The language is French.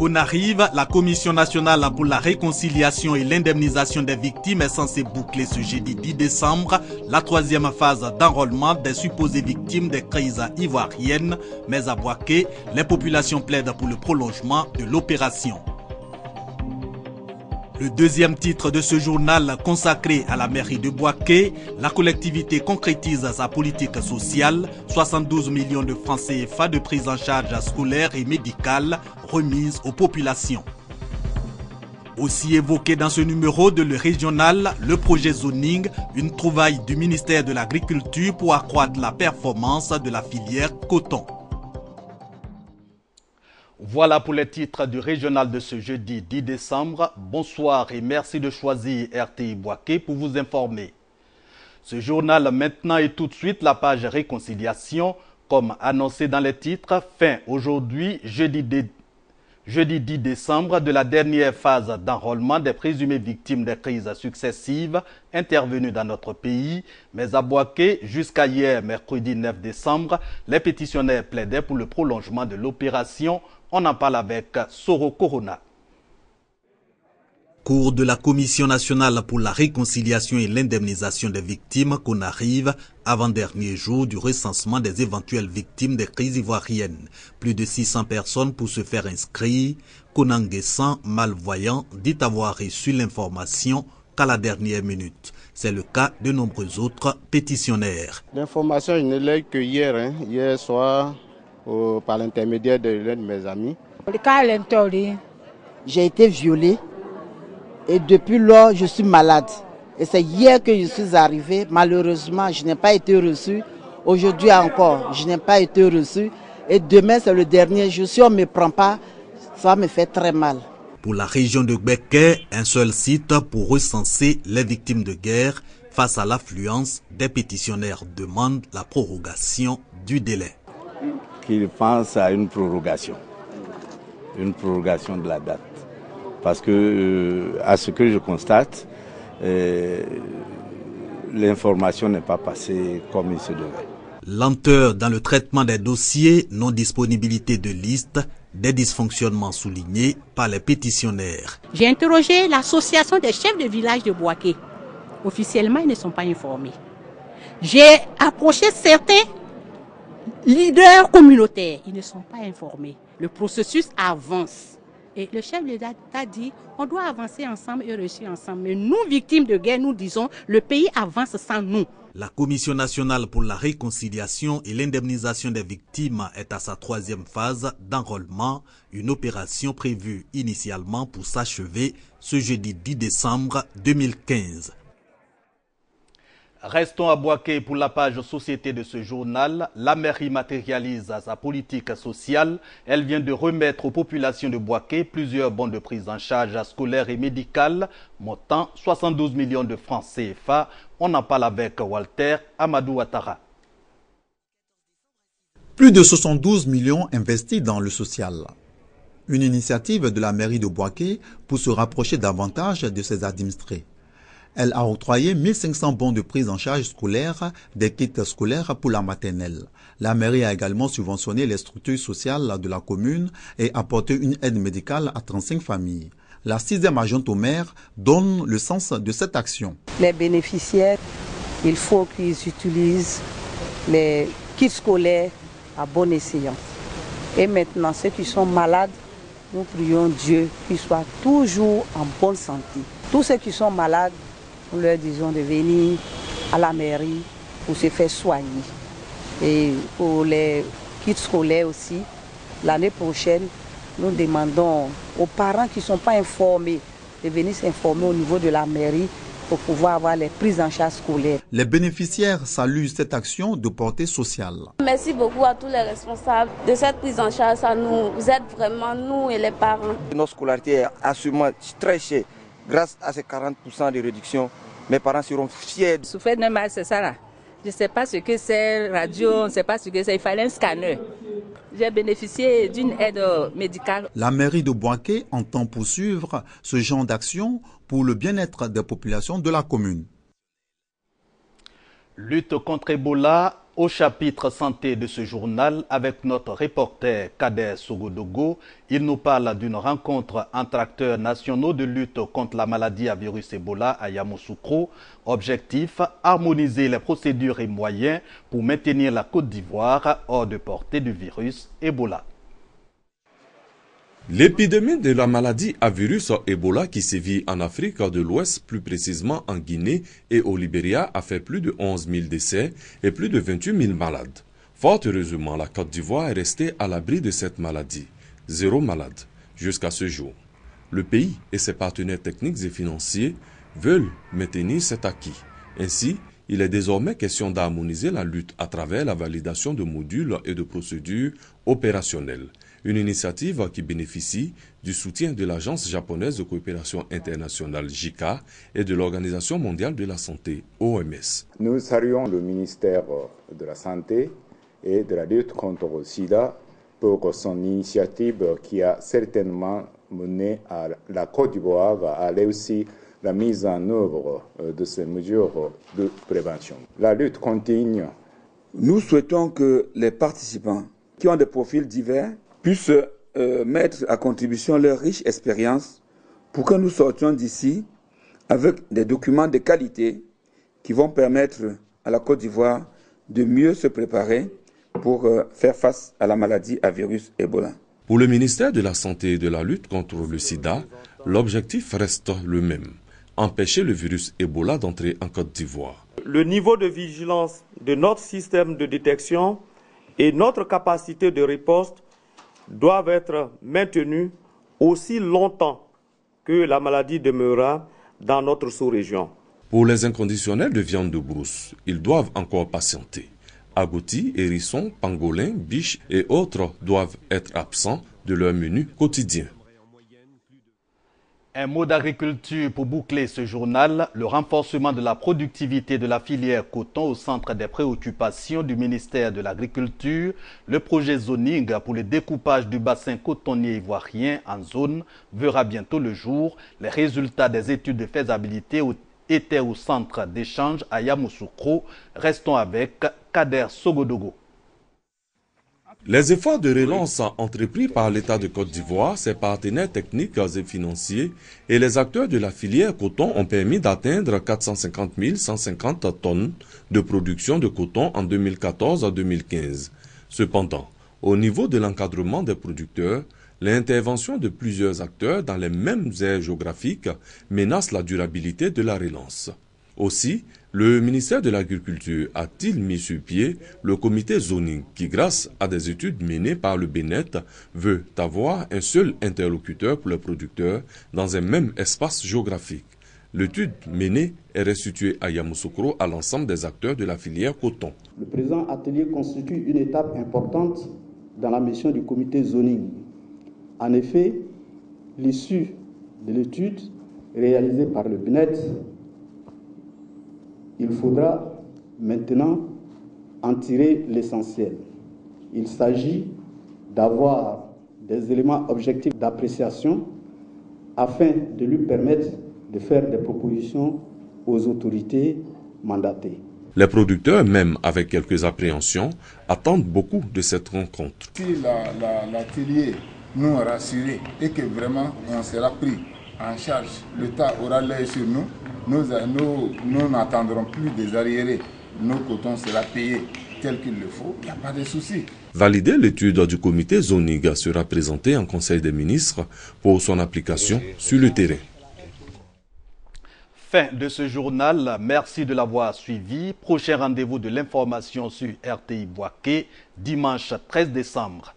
Qu'on arrive, la Commission nationale pour la réconciliation et l'indemnisation des victimes est censée boucler ce jeudi 10 décembre la troisième phase d'enrôlement des supposées victimes des crises ivoiriennes. Mais à Bouaké, les populations plaident pour le prolongement de l'opération. Le deuxième titre de ce journal consacré à la mairie de Bouaké, la collectivité concrétise sa politique sociale, 72 millions de francs CFA de prise en charge scolaire et médicale remise aux populations. Aussi évoqué dans ce numéro de Le Régional, le projet Zoning, une trouvaille du ministère de l'Agriculture pour accroître la performance de la filière coton. Voilà pour les titres du régional de ce jeudi 10 décembre. Bonsoir et merci de choisir RTI Bouaké pour vous informer. Ce journal maintenant et tout de suite la page réconciliation. Comme annoncé dans les titres, fin aujourd'hui, jeudi 10 décembre, de la dernière phase d'enrôlement des présumées victimes des crises successives intervenues dans notre pays. Mais à Bouaké, jusqu'à hier, mercredi 9 décembre, les pétitionnaires plaidaient pour le prolongement de l'opération. On en parle avec Soro Corona. Cours de la Commission nationale pour la réconciliation et l'indemnisation des victimes qu'on arrive avant-dernier jour du recensement des éventuelles victimes des crises ivoiriennes. Plus de 600 personnes pour se faire inscrire. Konanguessan, malvoyant, dit avoir reçu l'information qu'à la dernière minute. C'est le cas de nombreux autres pétitionnaires. L'information, je ne l'ai que hier, hier soir, par l'intermédiaire de l'un de mes amis. J'ai été violée et depuis lors je suis malade. Et c'est hier que je suis arrivée. Malheureusement, je n'ai pas été reçue. Aujourd'hui encore, je n'ai pas été reçue. Et demain, c'est le dernier jour. Si on ne me prend pas, ça me fait très mal. Pour la région de Béké, un seul site pour recenser les victimes de guerre. Face à l'affluence, des pétitionnaires demandent la prorogation du délai. Qu'il pense à une prorogation de la date. Parce que, à ce que je constate, l'information n'est pas passée comme il se devait. Lenteur dans le traitement des dossiers, non-disponibilité de liste, des dysfonctionnements soulignés par les pétitionnaires. J'ai interrogé l'association des chefs de village de Bouaké. Officiellement, ils ne sont pas informés. J'ai approché certains leaders communautaires, ils ne sont pas informés. Le processus avance. Et le chef de l'État a dit, on doit avancer ensemble et réussir ensemble. Mais nous, victimes de guerre, nous disons, le pays avance sans nous. La Commission nationale pour la réconciliation et l'indemnisation des victimes est à sa troisième phase d'enrôlement, une opération prévue initialement pour s'achever ce jeudi 10 décembre 2015. Restons à Bouaké pour la page société de ce journal. La mairie matérialise sa politique sociale. Elle vient de remettre aux populations de Bouaké plusieurs bons de prise en charge scolaire et médicale, montant 72 millions de francs CFA. On en parle avec Walter Amadou Ouattara. Plus de 72 millions investis dans le social. Une initiative de la mairie de Bouaké pour se rapprocher davantage de ses administrés. Elle a octroyé 1500 bons de prise en charge scolaire, des kits scolaires pour la maternelle. La mairie a également subventionné les structures sociales de la commune et apporté une aide médicale à 35 familles. La 6e adjointe au maire donne le sens de cette action. Les bénéficiaires, il faut qu'ils utilisent les kits scolaires à bon escient. Et maintenant, ceux qui sont malades, nous prions Dieu qu'ils soient toujours en bonne santé. Tous ceux qui sont malades, nous leur disons de venir à la mairie pour se faire soigner. Et pour les kits scolaires aussi, l'année prochaine, nous demandons aux parents qui ne sont pas informés de venir s'informer au niveau de la mairie pour pouvoir avoir les prises en charge scolaires. Les bénéficiaires saluent cette action de portée sociale. Merci beaucoup à tous les responsables de cette prise en charge. Ça nous aide vraiment, nous et les parents. Notre scolarité est assurément très chère. Grâce à ces 40% de réduction, mes parents seront fiers. Souffrir de mal, c'est ça là. Je ne sais pas ce que c'est, radio, on ne sait pas ce que c'est. Il fallait un scanner. J'ai bénéficié d'une aide médicale. La mairie de Bouaké entend poursuivre ce genre d'action pour le bien-être des populations de la commune. Lutte contre Ebola, Au chapitre santé de ce journal, avec notre reporter Kader Sogodogo, il nous parle d'une rencontre entre acteurs nationaux de lutte contre la maladie à virus Ebola à Yamoussoukro. Objectif, harmoniser les procédures et moyens pour maintenir la Côte d'Ivoire hors de portée du virus Ebola. L'épidémie de la maladie à virus Ebola qui sévit en Afrique de l'Ouest, plus précisément en Guinée et au Libéria, a fait plus de 11 000 décès et plus de 28 000 malades. Fort heureusement, la Côte d'Ivoire est restée à l'abri de cette maladie. 0 malade jusqu'à ce jour. Le pays et ses partenaires techniques et financiers veulent maintenir cet acquis. Ainsi, il est désormais question d'harmoniser la lutte à travers la validation de modules et de procédures opérationnelles. Une initiative qui bénéficie du soutien de l'Agence japonaise de coopération internationale JICA et de l'Organisation mondiale de la santé OMS. Nous saluons le ministère de la Santé et de la lutte contre le sida pour son initiative qui a certainement mené à la Côte d'Ivoire à réussir la mise en œuvre de ces mesures de prévention. La lutte continue. Nous souhaitons que les participants qui ont des profils divers puissent mettre à contribution leur riche expérience pour que nous sortions d'ici avec des documents de qualité qui vont permettre à la Côte d'Ivoire de mieux se préparer pour faire face à la maladie à virus Ebola. Pour le ministère de la Santé et de la lutte contre le sida, l'objectif reste le même. Empêcher le virus Ebola d'entrer en Côte d'Ivoire. Le niveau de vigilance de notre système de détection et notre capacité de riposte doivent être maintenus aussi longtemps que la maladie demeurera dans notre sous-région. Pour les inconditionnels de viande de brousse, ils doivent encore patienter. Agoutis, hérissons, pangolins, biches et autres doivent être absents de leur menu quotidien. Un mot d'agriculture pour boucler ce journal. Le renforcement de la productivité de la filière coton au centre des préoccupations du ministère de l'Agriculture. Le projet zoning pour le découpage du bassin cotonnier ivoirien en zone verra bientôt le jour. Les résultats des études de faisabilité étaient au centre d'échange à Yamoussoukro. Restons avec Kader Sogodogo. Les efforts de relance entrepris par l'État de Côte d'Ivoire, ses partenaires techniques et financiers et les acteurs de la filière coton ont permis d'atteindre 450 150 tonnes de production de coton en 2014 à 2015. Cependant, au niveau de l'encadrement des producteurs, l'intervention de plusieurs acteurs dans les mêmes aires géographiques menace la durabilité de la relance. Aussi, le ministère de l'Agriculture a-t-il mis sur pied le comité zoning qui, grâce à des études menées par le BNET, veut avoir un seul interlocuteur pour les producteurs dans un même espace géographique. L'étude menée est restituée à Yamoussoukro à l'ensemble des acteurs de la filière coton. Le présent atelier constitue une étape importante dans la mission du comité zoning. En effet, l'issue de l'étude réalisée par le BNET, il faudra maintenant en tirer l'essentiel. Il s'agit d'avoir des éléments objectifs d'appréciation afin de lui permettre de faire des propositions aux autorités mandatées. Les producteurs, même avec quelques appréhensions, attendent beaucoup de cette rencontre. Si l'atelier nous a rassurés et que vraiment on sera pris en charge, l'État aura l'œil sur nous, nous n'attendrons plus des arriérés. Nos cotons sera payé tel qu'il le faut, il n'y a pas de souci. Valider l'étude du comité zoning sera présentée en Conseil des ministres pour son application sur le terrain. Fin de ce journal, merci de l'avoir suivi. Prochain rendez-vous de l'information sur RTI Bouaké, dimanche 13 décembre.